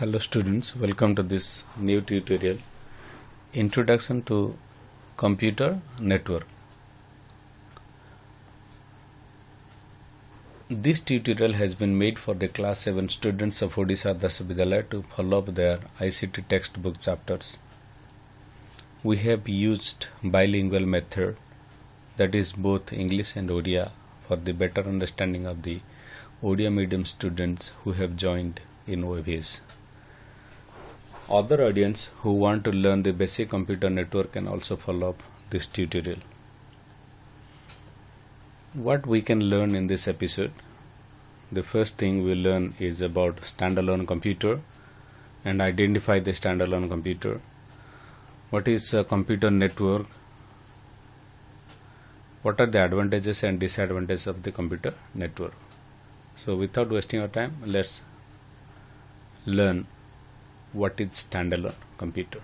Hello students, welcome to this new tutorial, Introduction to Computer Network. This tutorial has been made for the class 7 students of Odisha Adarsh Vidyalaya to follow up their ICT textbook chapters. We have used bilingual method, that is both English and Odia, for the better understanding of the Odia medium students who have joined in OAVs. Other audience who want to learn the basic computer network can also follow up this tutorial. What we can learn in this episode? The first thing we learn is about standalone computer and identify the standalone computer. What is a computer network? What are the advantages and disadvantages of the computer network? So without wasting our time, let's learn what is standalone computer.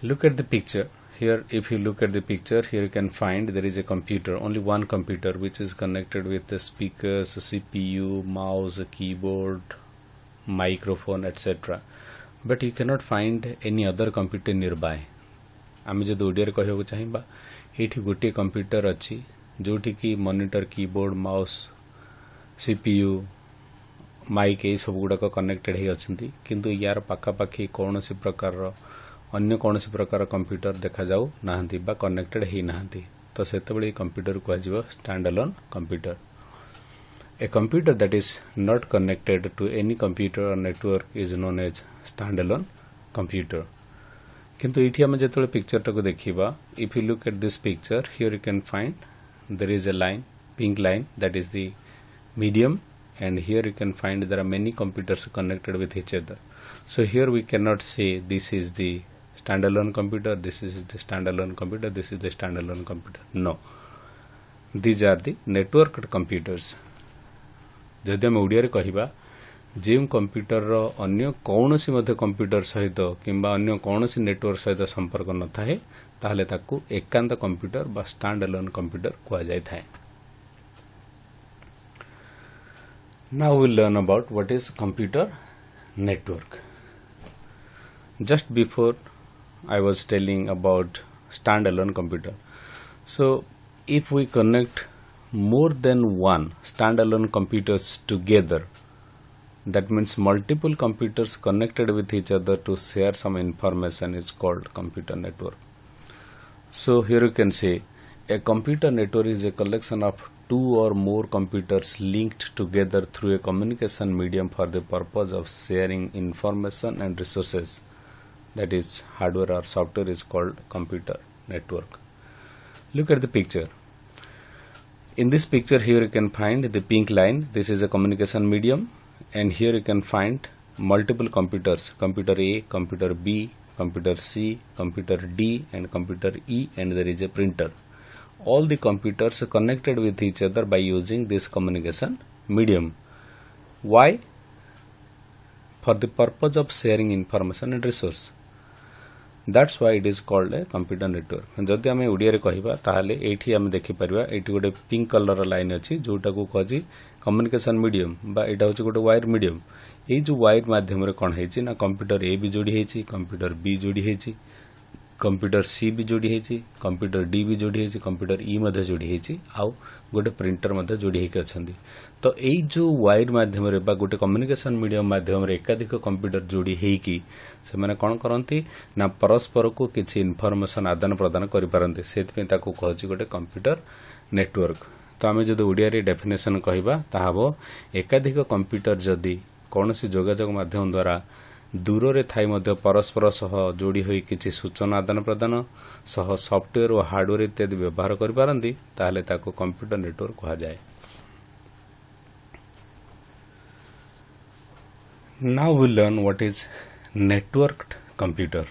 Look at the picture. Here, if you look at the picture, here you can find there is a computer, only one computer, which is connected with the speakers, CPU, mouse, keyboard, microphone, etc. But you cannot find any other computer nearby. आमे जदि ओडिया रे कहबो चाहिबा एठी गोटे computer अछि जोठी की monitor, keyboard, mouse, CPU, mic ये सब गुड़ाक कनेक्टेड ही अच्छी किंतु यार पाखापाखी कौन सी प्रकार अन्य कौन सी प्रकार कंप्यूटर देखा जाऊ नाहंती बा कनेक्टेड ही नाहंती तो सेतबेले कंप्यूटर को आजिबो stand alone computer. A computer that is not connected to any computer or network is known as stand alone computer. किंतु इठी हम जेतबेले पिक्चर टाको देखिबा, if you look at this picture, here you can find there is a line, pink line, that is the medium, and here you can find there are many computers connected with each other. So here we cannot say this is the standalone computer, this is the standalone computer, this is the standalone computer. No, these are the networked computers. जदि हम ओडिया रे कहिबा जे computer रो अन्य कौनसी मध्य computer सहित किंबा अन्य कौनसी network सहित संपर्क न थाए ताहले ताकू एकांत कंप्यूटर बा स्टैंडअलोन कंप्यूटर कुआ जाय थाए. Now we'll learn about what is computer network. Just before I was telling about standalone computer. So if we connect more than one standalone computers together, that means multiple computers connected with each other to share some information is called computer network. So here you can say a computer network is a collection of two or more computers linked together through a communication medium for the purpose of sharing information and resources. That is, hardware or software is called computer network. Look at the picture. In this picture, here you can find the pink line. This is a communication medium, and here you can find multiple computers: computer A, computer B, computer C, computer D, and computer E, and there is a printer. All the computers are connected with each other by using this communication medium. Why? For the purpose of sharing information and resource. That's why it is called a computer network. जदि आमे ओडिया रे कहिबा ताहाले एठी आमे देखि परिबा एठी गोटे pink colour line अछि जोटा को कहजी कम्युनिकेशन मीडियम बा एटा होछि गोटे वायर मीडियम. ए जो वायर माध्यम रे कोन हेछि ना कंप्यूटर ए भी जोडी हेछि, कंप्यूटर बी जोडी हेछि, कंप्यूटर सी भी जोड़ी है, कंप्यूटर डी भी जोड़ी है, कंप्यूटर ई मध्य जोड़ी है, आउ गोटे प्रिंटर मध्य जोड़ी है अच्छी. तो यही जो वायर माध्यम रे बा गोटे कम्युनिकेशन मीडियम माध्यम रे एकाधिक कंप्यूटर जोड़ी हेकी से माने कोन करंती ना परस्पर को किछि इन्फॉर्मेशन आदान प्रदान करि पारंती. सेत पे ताको कहछि गोटे कंप्यूटर नेटवर्क. तो आमे जदि ओडिया रे डेफिनेशन कहिबा ताहाबो एकाधिक कंप्यूटर जदि कोनोसी जोगाजोग माध्यम द्वारा दूर रे थाई मध्य परस्पर सह जोड़ी होई किछि सूचना आदान प्रदान सह सॉफ्टवेयर और हार्डवेयर इत्यादि व्यवहार करि पारंती ताहले ताको कंप्यूटर नेटवर्क कहा जाय. Now we learn what is networked computer.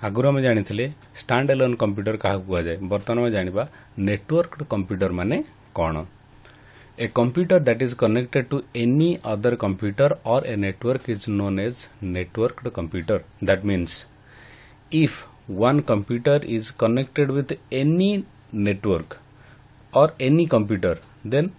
आगुर हम जानिथिले स्टैंड अलोन कंप्यूटर काहा कुआ जाय, वर्तमान में जानिबा नेटवर्कड कंप्यूटर माने कोन. A computer that is connected to any other computer or a network is known as networked computer. That means if one computer is connected with any network or any computer, then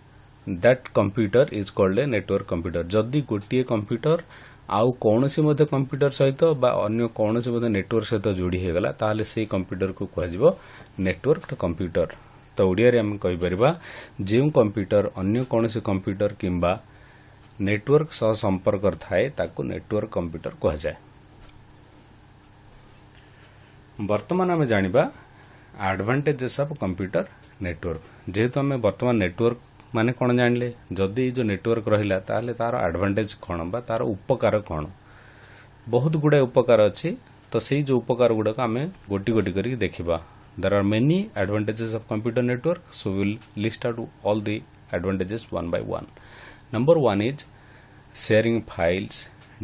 that computer is called a network computer. जदि गोटे computer आउ कौनसी मध्य computer सहित बा अन्य कौनसी मध्य network सहित जोड़ी हो गला ताले से कंप्यूटर को कह नेटवर्क कंप्यूटर। तो ओडिया रे हम कहि परिबा जे कंप्यूटर अन्य कौनसी कंप्यूटर किंबा नेटवर्क सह संपर्क थाए ताको नेटवर्क कंप्यूटर कह जाए। वर्तमान आम जानिबा एडवांटेजेस ऑफ कंप्यूटर नेटवर्क। जेहेतु आम वर्तमान नेटवर्क माने कौन जानले, जदि जो नेटवर्क रहिला ताले तार एडवांटेज कौन बा तार उपकार कौन। बहुत गुडा उपकार अच्छी, तो सही जो उपकार गुड़ाक आम गोटी गोटी करके देखा। There are many advantages of computer network, so will list out all the advantages one by one. Number 1 is sharing files,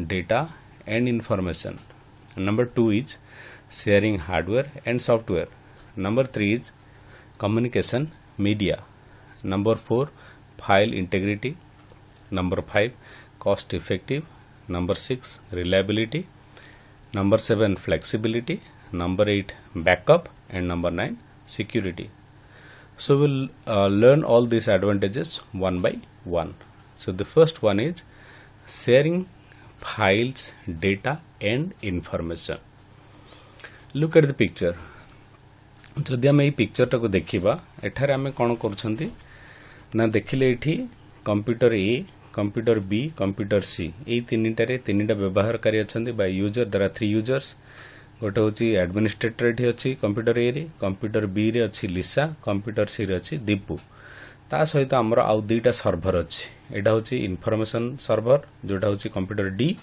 data and information. Number 2 is sharing hardware and software. Number 3 is communication media. Number 4 file integrity. Number 5 cost effective. Number 6 reliability. Number 7 flexibility. Number 8 backup, and number 9 security. So we'll learn all these advantages one by one. So the first one is sharing files, data and information. Look at the picture. जदि आम picture टाको देखा, एठारे आम कौन कर देखिले एठी कंप्यूटर ए, कंप्यूटर बी, कंप्यूटर सी, यही तीनटा व्यवहारकारी अच्छा by user. There are 3 users. गोटे हूँ एडमिनिस्ट्रेटर एठी अच्छी कंप्यूटर ए रे, कंप्यूटर बी रे अच्छी लिसा, कंप्यूटर सी रे अच्छी दीपू। ता सहित आमर आउ 2टा सर्भर अच्छी। एटा हूँ इनफॉरमेशन सर्भर जोटा हूँ कंप्यूटर डी,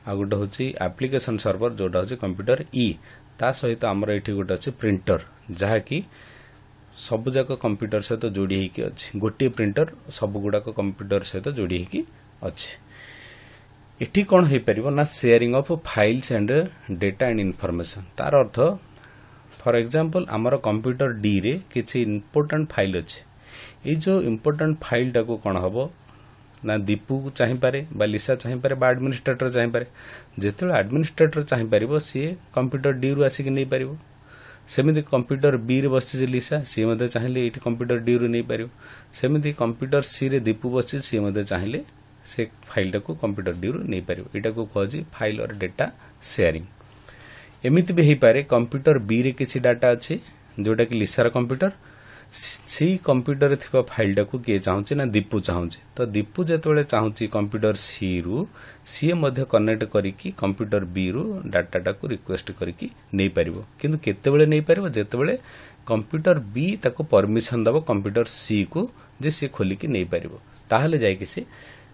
आ गोटे हूँ एप्लिकेशन सर्भर जोटा हूँ कंप्यूटर ई। ता सहित आमर एठी गोटे अच्छी प्रिंटर जहाँकि सबुजाक कंप्यूटर सहित जोड़ी होगी अच्छी। गोटे प्रिंटर सब गुड़ाक कंप्यूटर सहित जोड़ी होगी अच्छी। एठी कौन हो पार ना sharing of files and data and information. तार अर्थ फॉर एग्जांपल आमर कंप्यूटर डी रे किसी इंपोर्टेंट फाइल अच्छे। ये जो इंपोर्टेंट फाइल टाको कौन हम ना दीपू चाहिए बा लिसा चाहिए बा एडमिनिस्ट्रेटर चाहिए। जिते एडमिनिस्ट्रेटर चाहिए सी कंप्यूटर डी रु आसिक नहीं पार। सेमती कंप्यूटर बी रे बसी लिसा, सी चाहिए ये कंप्यूटर डी रु नहीं पार। सेमती कंप्यूटर सी रे दीपू बसी, सी चाहिए से फाइल टाको कंप्यूटर डी रु नहीं पार। यहाँ को कह फाइल और डेटा शेयरिंग। एमती भी हो पारे कंप्यूटर बी रे किसी डाटा अच्छी जोटा कि लिसार कंप्यूटर, सी कंप्यूटर थिबा फाइल टाको किए चाहूँ ना दीपू चाहूँ। तो दीपू जिते चाहूँ कंप्यूटर सी रु सी मध्य कनेक्ट करिकी कंप्यूटर बी रु डाटा टाको रिक्वेस्ट करिकी नहीं पारिबो। किंतु केतेबेले नहीं पारिबो जेतेबेले कंप्यूटर बी ताको परमिशन दबो कंप्यूटर सी को जे सी खोलिकी नहीं पारिबो, ताहले जायकि से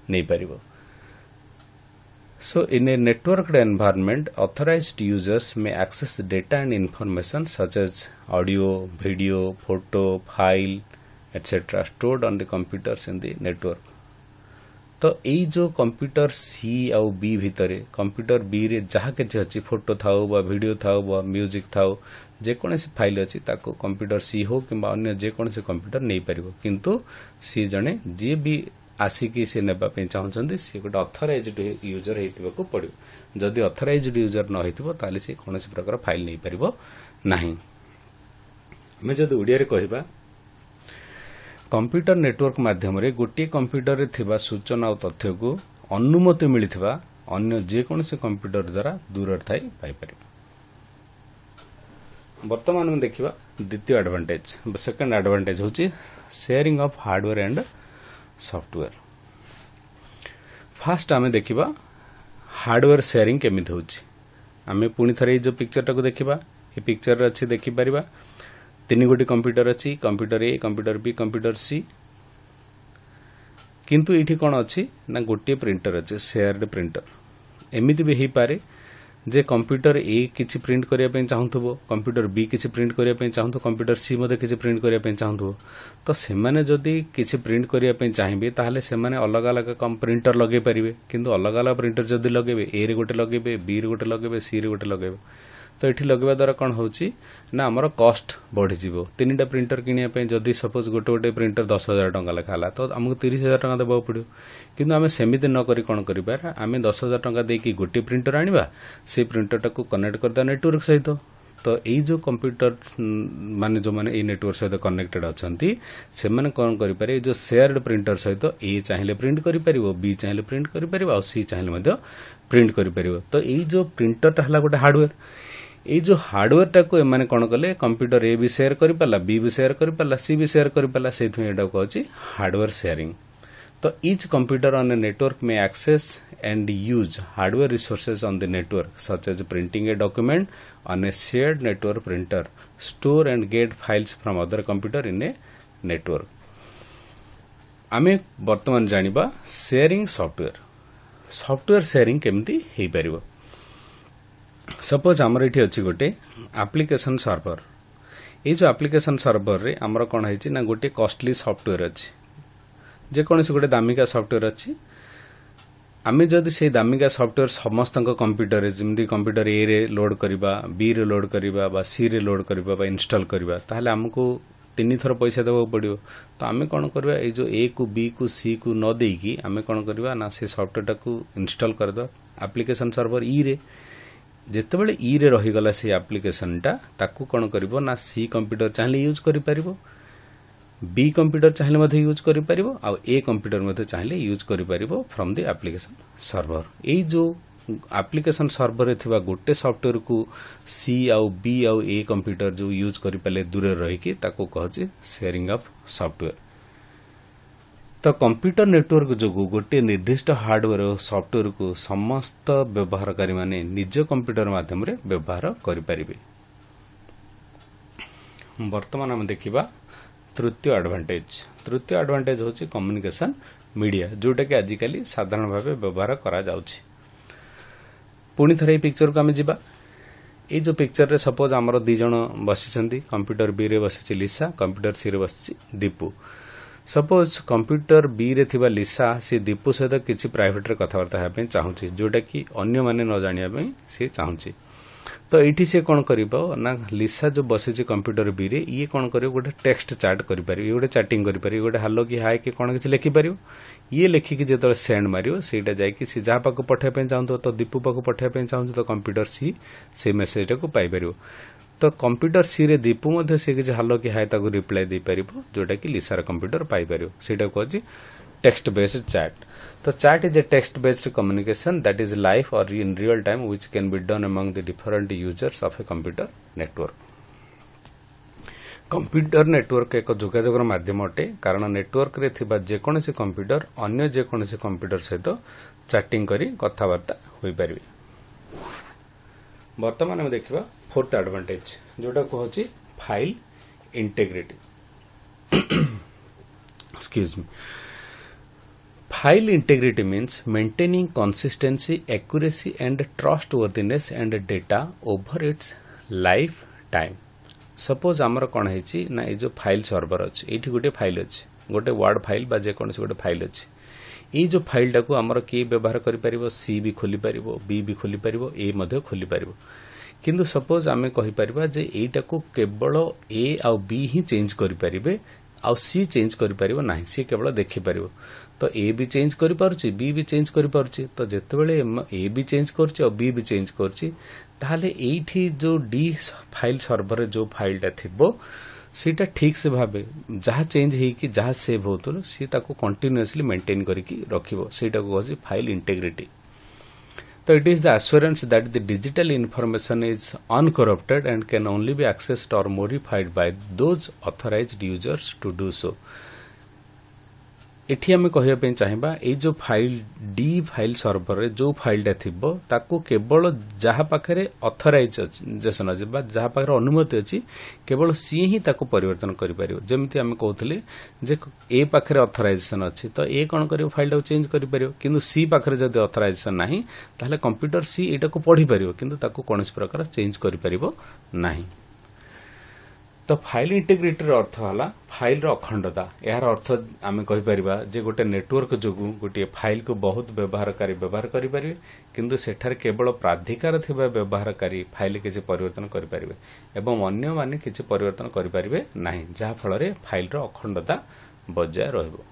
नहीं पारिबो। So in a networked environment, authorized users may access data and information such as audio, video, photo, file, etc. stored on the computers in the network. तो यही जो कंप्यूटर सी आउ बी भितर कंप्यूटर बी रे जहाँ किसी अच्छी फोटो थाउ बा वीडियो थाउ बा म्यूजिक थाउ जेकोसी फाइल अच्छी ताको कंप्यूटर सी हो कि अन्य जेकोसी कंप्यूटर नहीं पारिबो। किंतु सी जने जी भी आसिकी से नेबा चाहते सी गोटे अथराइज्ड यूजर हो पड़ो। जदि अथराइज्ड यूजर न हो ताले सी कौन प्रकार फाइल नहीं पारिबो नाही। मैं जदि ओडिया रे कहबा कंप्यूटर नेटवर्क माध्यम रे गोटे कंप्यूटर रे थिबा सूचना और तथ्य को अनुमति मिलिथिबा अन्य जेकोसी कंप्यूटर द्वारा दूर थाई पाई परिबा। वर्तमान में देखिबा द्वितीय एडवांटेज, सेकंड एडवांटेज होची sharing of hardware and software. Fast आमे देखिबा हार्डवेयर शेयरिंग केमिति होची। आमे पुणी थरे जो पिक्चर टाको देखिबा, ए पिक्चर अच्छी देखि परिबा 3 गोटी कंप्यूटर अच्छी, कंप्यूटर ए, कंप्यूटर बी, कंप्यूटर सी। किंतु इठी कोन अच्छी ना गोटे प्रिंटर अच्छे, शेयर्ड प्रिंटर। एमिति भी हेई पारे जे कंप्यूटर ए किसी प्रिंट करिया पे चाहूथबो, कंप्यूटर बी किसी प्रिंट करिया पे चाहूथो, कंप्यूटर सी मध्ये किसी प्रिंट करिया पे चाहूथबो। तो सेमाने जदि किसी प्रिंट करिया पे चाहिबे ताहले सेमाने अलग अलग कम प्रिंटर लगे परिबे। किंतु अलग अलग प्रिंटर जदि लगेबे, ए रे गोटे लगेबे, बी रे गोटे लगेबे, सी रे गोटे लगेबे, तो एठी लगेबा द्वारा कौन होची ना हमर कॉस्ट बढ़ी जीवो। 3टा प्रिंटर किनिया पे जदि सपोज गोटे गोटे प्रिंटर 10,000 टंका लेखा हला तो हमको 30,000 टंका देबा पड़ियो। किंतु आमे सेमिति न करी कोन करिबा, आमे 10,000 टंका देकी गोटे प्रिंटर आनिबा, से प्रिंटर टाको कनेक्ट करदा नेटवर्क सहित, तो यही जो कंप्यूटर माने जो माने ए नेटवर्क सहित कनेक्टेड अछंती से माने कोन करि पारे जो शेयर्ड प्रिंटर सहित ए चाहिले प्रिंट करि परिबो बी चाहिले प्रिंट करि परिबो आ सी चाहिले मध्य प्रिंट करि परिबो तो यही जो प्रिंटर ता हला गोटे हार्डवेयर ये जो हार्डवेयर टाक एम कौन कले कंप्यूटर ए भी शेयर कर पाला बी भी शेयर कर पाला सी भी शेयर कर पाला से कहूँ हार्डवेयर शेयरिंग तो each computer on a network may access and use hardware resources on the network such as printing a document on a shared network printer store and get files from other computer in a network आमे वर्तमान जानिबा sharing software sharing केमती हे परिबो suppose हमर एठी अछि गोटे application server ए जो application server रे हमर कोन हैछि ना गोटे कॉस्टली सॉफ्टवेयर अछि जे कोनसे गोटे दामिका सॉफ्टवेयर अछि आमे जदि से दामिका सॉफ्टवेयर समस्त कंप्यूटर रे जिमदी कंप्यूटर ए रे लोड करिबा बी रे लोड करिबा बा सी रे लोड करिबा बा इंस्टॉल करिबा ताहले हमको 3 थर पैसा देबो पड़ियो तो आमे कोन करबा ए जो ए को बी को सी को न देकी आमे कोन करबा ना से सॉफ्टवेयर टाको इंस्टॉल कर दो एप्लीकेशन सर्वर ई रे जेतेबेले ई रे रही गला से एप्लीकेशन टा ताकू कोन करबो ना सी कंप्यूटर चाहले यूज करि परिबो बी कंप्यूटर चाहले मध्ये यूज करि परिबो आ ए कंप्यूटर मध्ये चाहले यूज करि परिबो फ्रॉम द एप्लीकेशन सर्वर ए जो एप्लीकेशन सर्वर रे थिबा गोटे सॉफ्टवेयर को सी आ बी आ ए कंप्यूटर जो यूज करि पले दूर रही कि ताको कहछि शेयरिंग ऑफ सॉफ्टवेयर तो कंप्यूटर नेटवर्क जो गोटे निर्दिष्ट हार्डवेयर और सॉफ्टवेयर को समस्त व्यवहारकारी माने निज कंप्यूटर माध्यम रे व्यवहार करि परिबे वर्तमान हम देखिबा तृतीय एडवांटेज होची कम्युनिकेशन मीडिया जोटा कि आजिकली साधारण भाव व्यवहार करा जाउछि पुणी थरे ए पिक्चर को आमे जिबा ए जो पिक्चर रे सपोज हमर दि जण बसिछंती कंप्यूटर बी रे बसिछि लिसा कंप्यूटर सी रे बसिछि दीपू सपोज कंप्यूटर बी रे थिबा लिसा से दीपू सहित किछि प्राइवेट रे कथावार्ता हेबे चाहूछि जोटा कि अन्य माने न जानिया पे से चाहूछि तो एठी से कोन करिबो ना लिसा जो बसिछि कंप्यूटर बी रे ये कोन करियो गोटे टेक्स्ट चैट करि पारियो गोटे चैटिंग करि पारियो गोटे हेलो कि हाय कि कोन किछि लिखि पारियो ये लिखि कि जेतले सेंड मारियो सेटा जाय कि से जा पाको पठे पे चाहतो तो दीपू पाको पठे पे चाहतो तो कंप्यूटर सी से मेसेज को पाई पारियो तो कंप्यूटर सी रे दीपू मध्ये से किछि हेलो कि हाय ताको रिप्लाई दे पारिबो जोटा कि लिसा रे कंप्यूटर पाई पारियो सेटा कहछि text based chat so chat is a text based communication that is live or in real time which can be done among the different users of a computer network computer network एक जोगाजोगर माध्यम अटे कारण network रे थिबा जे कोनोसी computer अन्य जे कोनोसी computer सहित चैटिंग करी कथावार्ता होई परिबे वर्तमान हम देखिबा फोर्थ एडवांटेज जोटा कहछि file integrity excuse me File integrity means maintaining consistency, accuracy and trustworthiness and data over its lifetime. Suppose आमर कोन हेछि ना ए जो फाइल सर्वर अछि एठी गोटे फाइल अछि गोटे वर्ड फाइल बा जे कोनसे गोटे फाइल अछि ए जो फाइल टाको आमर के व्यवहार करि परिबो सी भी खोली परिबो बी भी खोली परिबो ए मध्ये खोली परिबो किंतु सपोज आमे कहि परिबा जे एटाको केवल ए आ बी ही चेंज करि परिबे आ सी चेंज करि परिबो नाही सी केवल देखि परिबो तो ए भी चेंज करि पारुछि बी भी चेंज करि पारुछि तो जेतेबेले ए भी चेंज करछि और बी भी चेंज करछि ताहले एठी जो डी फाइल सर्वर जो फाइलटा थिबो सीटा ठीक से भाबे जहा चेंज हेई कि जहा सेव होतलो सी ताको कंटीन्यूअसली मेंटेन करिकि रखिबो सेटा को कहछि फाइल इंटीग्रिटी तो it is the assurance that the digital information is uncorrupted and can only be accessed or modified by those authorized users to do so एठी हमें कहया पे चाहिबा ए जो फाइल डी फाइल सर्वर रे जो फाइलटा थिबो ताको केवल जहा पाखरे ऑथराइजेशन अछि बा जहा पाखरे अनुमति अछि केवल सी ही ताको परिवर्तन करि परियो जेमिति हमें कहउतले जे ए पाखरे ऑथराइजेशन अछि तो ए कोन करियो फाइलटा चेंज करि परियो किंतु सी पाखरे जदि ऑथराइजेशन नाही ताले कंप्यूटर सी एटा को पढि परियो किंतु ताको कोनस प्रकार चेंज करि परिबो नाही तो फाइल इंटीग्रिटी अर्थ हला फाइल रो अखंडता यार अर्थ आमे कहि परिबा जे गोटे नेटवर्क जोगु गोटे फाइल को बहुत व्यवहारकारी व्यवहार करि परिबे किंतु सेठार केवल प्राधिकार थिबा व्यवहारकारी फाइल के जे परिवर्तन करि परिबे एवं अन्य माने किछि परिवर्तन करि परिबे नाही जा फल रे फाइल रो अखंडता बजाय रहबो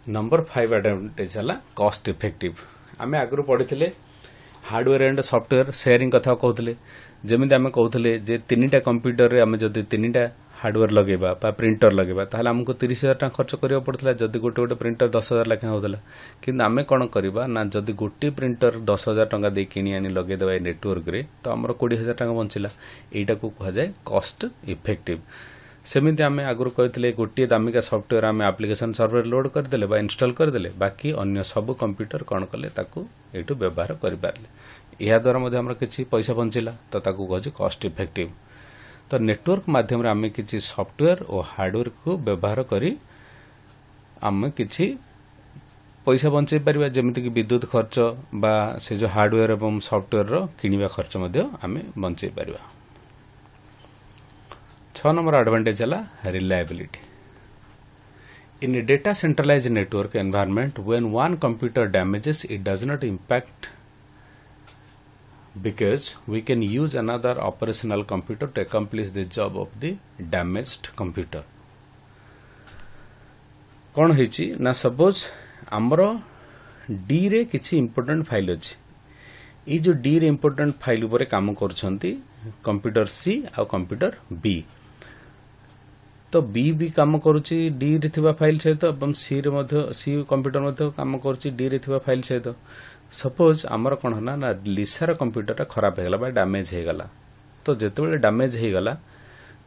नंबर 5 एडवांटेज हला कॉस्ट इफेक्टिव आमे आगरो पढिथिले हार्डवेयर एंड सॉफ्टवेयर शेयरिंग कथा कहते जमी आम कहते जे 3टा कंप्यूटर आम जदि 3टा हार्डवेयर लगेबा बा प्रिंटर लगेबा ताहले हमको 30,000 टका खर्च करिया पड़थला जदि गोटे गोटे प्रिंटर 10,000 लाख होतला किंतु आमे कोन करबा ना जदि गोटे प्रिंटर 10,000 टका दे किनी आनी लगे देबा नेटवर्क रे तो हमर 20,000 टका बंचिला एटा को कहा जाय कॉस्ट इफेक्टिव सेमिति आमे आगुर कहथिले गोटे दामिका सॉफ्टवेयर आमे एप्लीकेशन सर्वर लोड कर देले बा इंस्टॉल कर देले बाकी अन्य सब कंप्यूटर कोन कले ताकू एटू व्यवहार करि पारले या द्वारा मध्ये हमर किछि पैसा बंचिला तो ताकू कहछि कॉस्ट इफेक्टिव तो नेटवर्क माध्यम रे आमे किछि सॉफ्टवेयर और हार्डवेयर को व्यवहार करी आमे किछि पैसा बंचै परिबा जेमिति कि विद्युत खर्च बा से जो हार्डवेयर एवं सॉफ्टवेयर रो किनिबा खर्च मध्ये आमे बंचै परिबा 6 नंबर एडवांटेज हला reliability in a data centralized network environment when one computer damages it does not impact because we can use another operational computer to accomplish the job of the damaged computer कौन होइची ना suppose हमरो D रे किछि important file अछि ई जो D रे important file ऊपर काम करछंती कंप्यूटर सी आ कंप्यूटर बी तो बी भी काम करूची डी रे थिबा फाइल सहित एवं सी रे मध्ये सी कंप्यूटर मध्ये काम करूची डी रे थिबा फाइल सहित सपोज हमर कोन हना ना लिसार कंप्यूटर खराब हेगला बा डैमेज हेगला तो जेतेबेले डैमेज हेगला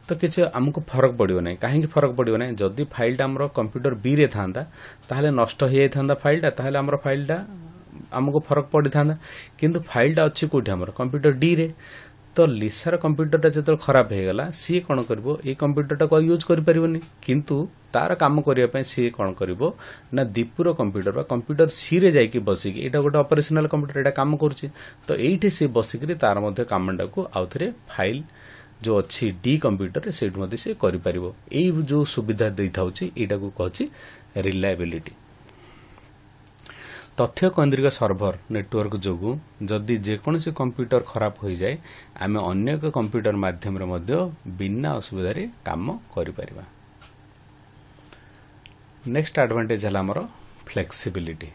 तो किछ हमको फरक पड़ियो नै काहे कि फरक पड़ियो नै जदी फाइलटा हमरो कंप्यूटर बी रे थांदा ताहले नष्ट हे थांदा फाइलटा ताहले हमरो फाइलटा हमको फरक पड़ी थांदा किंतु फाइलटा अछि कोठी हमरो कंप्यूटर डी रे तो लिसार कंप्यूटरटा जतो खराब हेगला सी कोन करबो ए कंप्यूटरटा को यूज करि परिबोनी किंतु तार काम करिया पय सी कोन करबो ना दीपुर कंप्यूटर बा कंप्यूटर सी रे जाई कि बसी कि एटा गोटे ऑपरेशनल कंप्यूटर एटा काम करछि तो एठी सी बसी कि तार मध्ये कामडा को आउथरे फाइल जो अच्छी डी कंप्यूटर रे सेट मध्ये से करि परिबो ए जो सुविधा देई थाउछि एटा को कहछि रिलायबिलिटी तथ्य केंद्रिक सर्वर नेटवर्क जोगु जदि जे कोनसी कंप्यूटर खराब होई जाय आमे अन्य एक कंप्यूटर माध्यम रे मध्ये बिना असुविधा रे काम करि परिबा नेक्स्ट एडवांटेज हला हमरो flexibility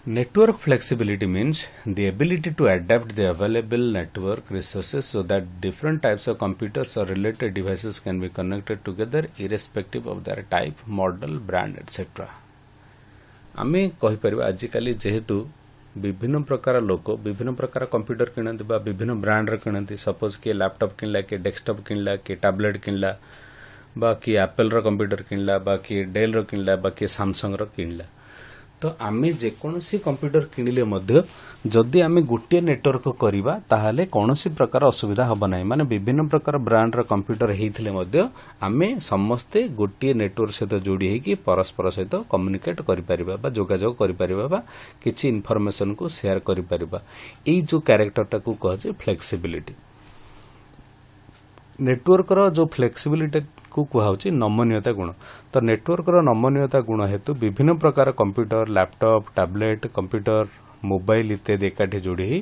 Network flexibility means the ability to adapt the available network resources so that different types of computers or related devices can be connected together irrespective of their type, model, brand, etc. आमे कहि परिबा आजिकाली जेहेतु विभिन्न प्रकार लोक विभिन्न प्रकार computer किनंती बा विभिन्न ब्रांड रे किनंती सपोज के लैपटॉप किनला के डेस्कटॉप किनला के टैबलेट किनला बा कि एप्पल रो कंप्यूटर किनला बा कि डेल रो किनला बा कि सैमसंग रो किनला तो आमे जे कोनसी कंप्यूटर किनिले मध्ये जदि आमे गुटिए नेटवर्क करिबा ताहाले कोनसी प्रकार असुविधा हबो नै माने विभिन्न प्रकार ब्रांड रो कंप्यूटर हेइथिले मध्ये आमे समस्ते गुटिए नेटवर्क सहित जोडी हे कि परस्पर सहित कम्युनिकेट करि परिबा बा जोगाजोग करि परिबा बा किछि इन्फॉर्मेशन को शेयर करि परिबा एई जो कैरेक्टरटा को कहजे फ्लेक्सिबिलिटी नेटवर्क रो जो फ्लेक्सिबिलिटी को कुहाउची नमनीयता गुण तो नेटवर्क रो नमनीयता गुण हेतु विभिन्न प्रकार computer laptop tablet computer mobile इत्यादि एकाठी जोड़ी ही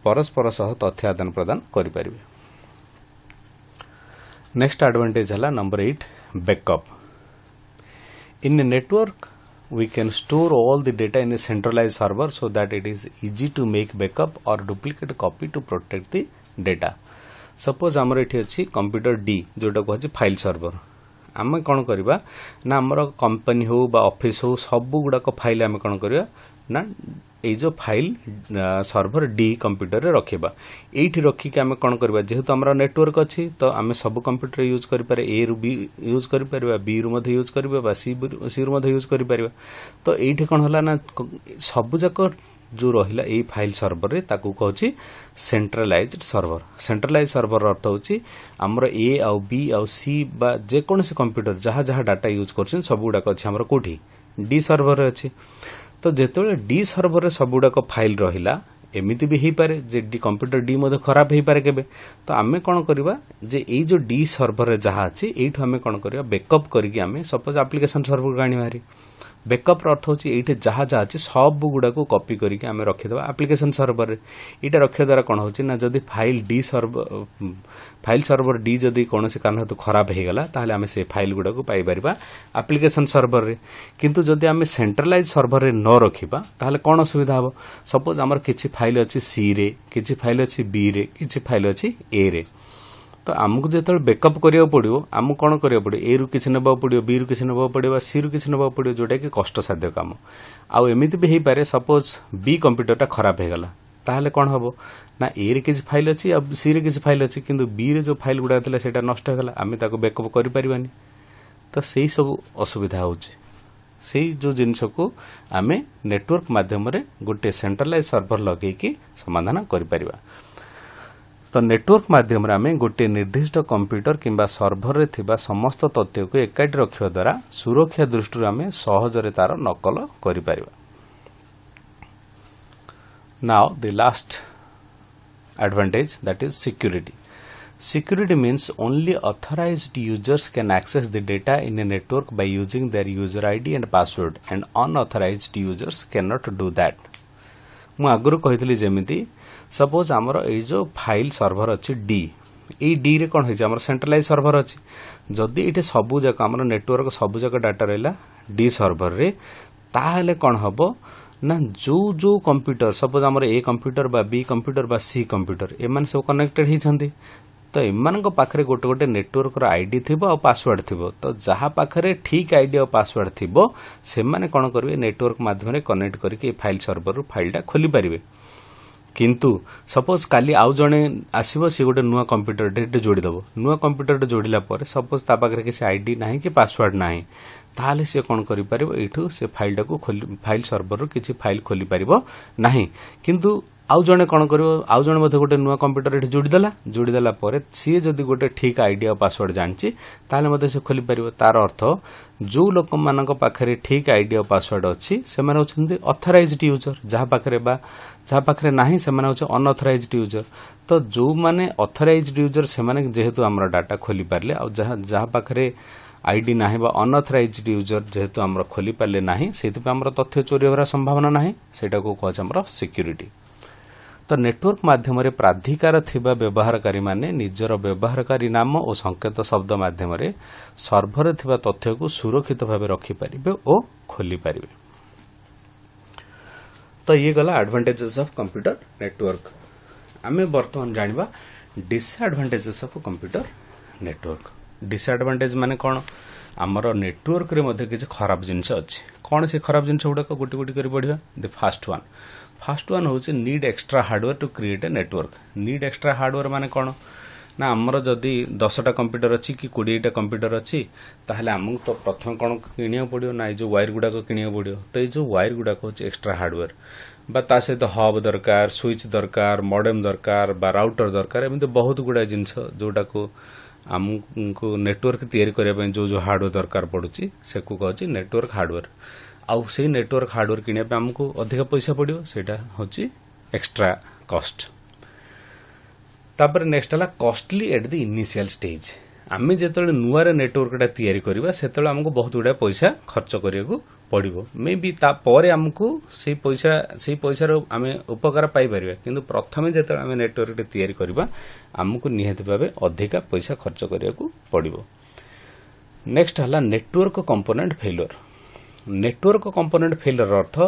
परस्पर सह तथ्य आदान प्रदान करि परिबे नेक्स्ट एडवांटेज हला number 8 backup in network we can store all the data in a centralized server so that it is easy to make backup or duplicate copy to protect the data suppose आमर एठी अछि computer D जोटा कहछि file server आमे कोन करबा ना हमर company हो बा ऑफिस हो सब गुडा को फाइल आमे कोन करिया ना ए जो फाइल सर्वर डी कंप्यूटर रे रखिबा एठी रखि के आमे कोन करबा जेहेतु हमर नेटवर्क अछि तो आमे सब कंप्यूटर यूज करि पारे ए रु बी यूज करि परबा बी रु मध्ये यूज करबा बा सी रु मध्ये यूज करि परबा तो एठी कोन होला ना सब जक जो रहिला ए फाइल सर्वर रे ताकू कहछि सेंट्रलाइज्ड सर्वर अर्थ होछि हमर ए आ बी आ सी बा जे कोनसे कंप्यूटर जहा जहा डाटा यूज करछन सब गुडा को अछि हमर कोठी डी सर्वर रे अछि तो जेतेबेले डी सर्वर रे सब गुडा को फाइल रहिला एमिति भी हे पारे जे डी कंप्यूटर डी मध्ये खराब हे पारे केबे तो आमे कोन करबा जे ए जो डी सर्वर रे जहा अछि एठु आमे कोन करबा बैकअप करिकि आमे सपोज एप्लीकेशन सर्वर गाणी मारी बैकअप अर्थ होची एठी जहा जहा अछि सब गुडा को कॉपी करके आमे रखि देबा एप्लिकेशन सर्वर रे एटा रखिया द्वारा कोन होची ना जदी फाइल सर्वर डी जदी कोनोसी कारण हेतु खराब हे गला ताहले आमे से फाइल गुडा को पाई परिबा एप्लिकेशन सर्वर रे किंतु जदी आमे सेंट्रलाइज सर्वर रे न रखिबा ताहले कोन सुविधा हबो सपोज हमर किछि फाइल अछि सी रे किछि फाइल अछि बी रे किछि फाइल अछि ए रे तो आमको जो बैकअप करिया पड़ियो आमको कौन करिया पड़ियो ए रु किछि नबा पड़ियो बी रु किछि नबा पड़ियो सी रु किछि नबा पड़ियो जोटा कि कष्ट साध्य काम आउ एमिति भी हे पारे सपोज बी कंप्यूटरटा खराब हे गला ताहले कोन हबो ना ए रे किछि फाइल अछि अब सी रे किछि फाइल अछि किंतु बी रे जो फाइल गुडा थिला सेटा नष्ट हे गला आमे ताको बैकअप करि परिबानी तो सेही सब असुविधा होछि सेही जो जिंस को आमे नेटवर्क माध्यम रे गोटे सेंट्रलाइज सर्वर लगेई कि समाधान करि परिबा तो नेटवर्क माध्यम रे आमे गोटे निर्दिष्ट कंप्यूटर किंबा सर्वर रे थिबा समस्त तथ्य को एकाठी रखिया द्वारा सुरक्षा दृष्टि आमे सहज रे तार नकल करि परिबा now the last advantage that is security means only authorized users can access the data in a network by using their user ID and password and unauthorized users cannot do that मु आगुरु कहितली जेमिति suppose आमर ए जो file server अछि D A D रे कोन होय हमर centralise server अछि जदी एटे सबु जक हमर नेटवर्क सबु जक डाटा रहला डी सर्वर रे ताहले कोन हबो ना जो कंप्यूटर सपोज हमर ए कंप्यूटर बा बी कंप्यूटर बा सी कंप्यूटर एमान सब कनेक्टेड ही छथि तो एमान को पाखरे गोटे गोटे नेटवर्क रो आईडी थिबो आ पासवर्ड थिबो तो जहा पाखरे ठीक आईडी और पासवर्ड थिबो से माने कोन करबे नेटवर्क माध्यम रे कनेक्ट करके फाइल सर्वर रो फाइलटा खोली परिबे किंतु सपोज काली आउ जणे आसीबो से गोटे नुवा कंप्यूटर डेट जोडी दबो नुवा कंप्यूटर जोडीला पर सपोज ता पाखरे किसी आईडी नाही कि पासवर्ड नाही ताले से कोन करि परिबो एठू से फाइलटा को फाइल सर्वर रो किछि फाइल खोली परिबो नाही किंतु आउ जणे कोन करिवो आउ जणे मध्ये गोटे नुवा कंप्यूटर एठी जोडी देला परे सी जदी गोटे ठीक आईडी और पासवर्ड जानछि ताले मध्ये से खोली परिबो तार अर्थ जो लोक मानक पाखरे ठीक आईडी और पासवर्ड अछि से माने होछन्ती ऑथराइज्ड यूजर जहा पाखरे नाही से माने होछ अनऑथराइज्ड यूजर तो जो माने ऑथराइज्ड यूजर से माने जेहेतु हमर डाटा खोली परले और जहा पाखरे आईडी नाही बा अनऑथराइज्ड यूजर जेहेतु हमर खोली परले नाही सेति पे हमर तथ्य चोरी होरा संभावना नाही सेटा को कहछ हमर सिक्युरिटी तो नेटवर्क माध्यम रे प्राधिकार थिबा व्यवहारकारी माने निजर व्यवहारकारी नाम और संकेत शब्द माध्यम रे सर्वर रे थिबा तथ्य को सुरक्षित भाबे रखि परिबे और खोली परिबे तो ये गला एडवांटेजेस ऑफ कंप्यूटर नेटवर्क आमे वर्तमान जानिबा disadvantages of computer network disadvantage माने कोन हमर नेटवर्क रे मध्ये किछ खराब जिंस अछि कोन से खराब जिंस उडा को गुटी गुटी करि पढिबा द फर्स्ट वन होचे need extra hardware to create a network need extra hardware माने कोन ना हमर जदी 10टा कंप्यूटर अछि कि 20टा कंप्यूटर अछि ताहले हमहु तो प्रथम कोन किनिया पडियो ना जो वायर गुडा को किनिया पडियो तो ए जो वायर गुडा को होचे एक्स्ट्रा हार्डवेयर बा ता से तो हब दरकार स्विच दरकार मॉडेम दरकार बा राउटर दरकार एमते बहुत गुडा जिंस जोटा को हमको नेटवर्क तयारी करिया पय जो हार्डवेयर दरकार पडुची से को कहछि नेटवर्क हार्डवेयर आउ से नेटवर्क हार्डवेयर किनिया पे हमको अधिक पैसा पड़ियो सेटा होची एक्स्ट्रा कॉस्ट तापर नेक्स्ट हला costly at the initial stage आमे जेतले नुवा रे नेटवर्कटा तयारी करबा सेतले हमको बहुत गुडा पैसा खर्च करियाको पड़िबो मे बी ता परे हमको से पैसा रो आमे उपकार पाई परिबा किंतु प्रथमे जेतले आमे नेटवर्कटा तयारी करबा हमको निहित भाबे अधिक पैसा खर्च करियाको पड़िबो नेक्स्ट हला network component failure network component failure अर्थ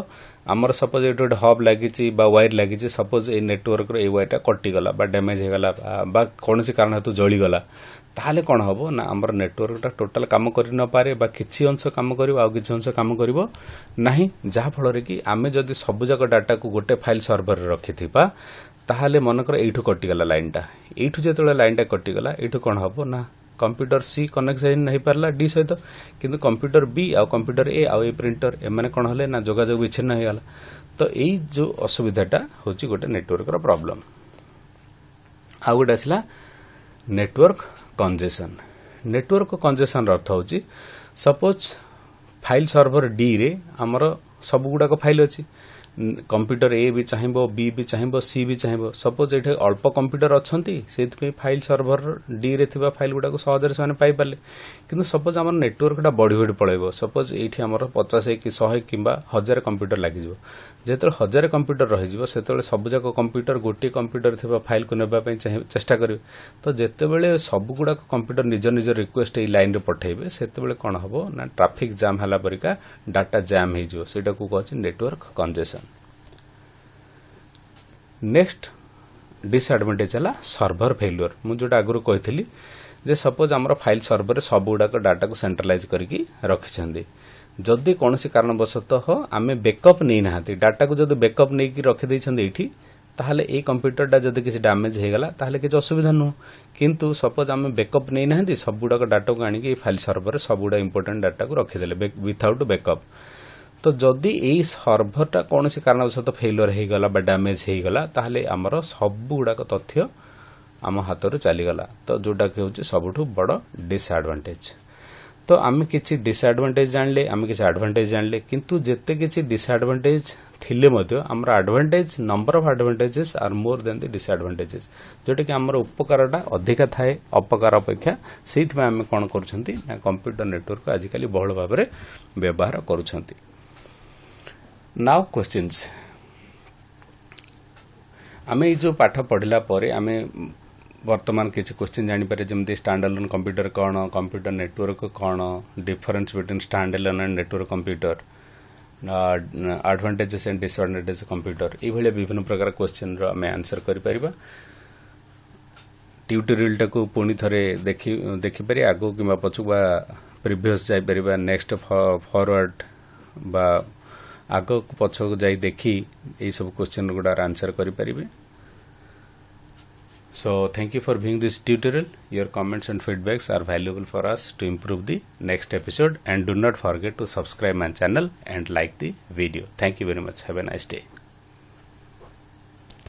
आमर सपोज एट गोटे हब लगी वायर लगी सपोज ए नेटवर्क रो ए वायरटा कटिगला बा डैमेज होगला बा कौन से कारण हेतु जलीगला ताहले कौन हम ना आमर नेटवर्कटा टोटाल काम कर न पारे बा किछि अंश काम करिवो आ किछि अंश काम करिवो नाही जहा फल रे कि आमे जदी सब जक डाटा को गोटे फाइल सर्वर रे रखिथिबा ताहले मनकर एठु कटिगला लाइनटा एठु जेतले लाइनटा कटिगला एठु कौन हबो ना कंप्यूटर सी कनेक्शन नहीं पारला डी सहित किंतु कंप्यूटर बी आ कंप्यूटर ए आ प्रिंटर एमाने कोन हले ना जोगाजोग विच्छिन्न हो गला तो एई जो असुविधाटा होची गोटे नेटवर्क रो प्रॉब्लम आ गोटे आसला नेटवर्क कंजेशन अर्थ होची सपोज फाइल सर्वर डी रे हमर सब गुडा को फाइल अछि कंप्यूटर ए भी चाहिए, बी भी चाहिए, सी भी चाहिए। सपोज ये अल्प कंप्यूटर अच्छी से फाइल सर्भर डी रे थिबा फाइल गुडा सहजरे से पाई पारे, किंतु सपोज आम नेटवर्कटा बढ़ी बढ़ी पड़ेब। सपोज ये 50 कि 100 कि 1000 कंप्यूटर लगे जो 1000 कंप्यूटर रही सबुजाक कंप्यूटर गोटे कंप्यूटर थिबा फाइल को नेबाई चेष्टा करेंगे। तो जितेबाला सबुगुड़ा कंप्यूटर निज निज रिक्वेस्ट ये लाइन रे पठेबे सेतेबेले कौन हबो ना ट्रैफिक जाम हला परिका डाटा जाम हो जिवो, सेटा को कहछि नेटवर्क कंजेशन। नेक्स्ट डिसएडवांटेज है सर्वर फेल्युअर। मु जोटा आगु कही जे सपोज आमर फाइल सर्वर सब गुड़ाक डाटा को सेंट्रलाइज करके रखिछंदी, जदि कौन कारणवशतः आमे बैकअप नहीं नाहांती डाटा को जदि बैकअप नहीं की रखि दैछंदी एठी, ताहले ए कंप्यूटरटा जदि किसी डैमेज हो गला ताहले किसी असुविधा नुह। किंतु सपोज आमे बैकअप नहीं नाहांती सब गुड़ाक डाटा को आनिक फाइल सर्वर सब गुड़ा इंपोर्टेंट डाटा को रखिदेले विथआउट बैकअप। तो जदि यही सर्भरटा कौन कारणवशतः फेल्युअर हो गला बा डैमेज हो गला ताहले आमर सब गुड़ाक तथ्य आम हाथ चलीगला। तो जोटा कि हूँ सबुठु बड़ डिसएडवांटेज। तो आम किसी डिसएडवांटेज जानले, आम किसी एडवांटेज जानले, किंतु जेते किसी डिसएडवांटेज थिले मध्य आमर advantage number of advantages are more than the disadvantages, जोटा कि आमर उपकारटा अधिका थाए अपकार अपेक्षा। सेइथि आम कौन करूछंती ना कंप्यूटर नेटवर्क आजिकली बहुल भाव में व्यवहार करूछंती। नाउ क्वेश्चंस आम जो पाठ पढ़ला परे आमे वर्तमान किसी क्वेश्चन जानीपर जमी स्टैंड अलोन कंप्यूटर कौन, कंप्यूटर नेटवर्क कौन, difference between stand alone and network computer, advantages and disadvantages computer, ये विभिन्न प्रकार क्वेश्चन आम आंसर करिपरिबा। ट्यूटोरियल टाको पुणी थरे देखिपारे आगो कि पछुक बा प्रीवियस जाई परिबा, नेक्स्ट फॉरवर्ड बा आगो पछक जाई देखी ये सब क्वेश्चन गुडार आंसर करिपरिबे। So thank you for viewing this tutorial. Your comments and feedbacks are valuable for us to improve the next episode, and do not forget to subscribe my channel and like the video. Thank you very much. Have a nice day.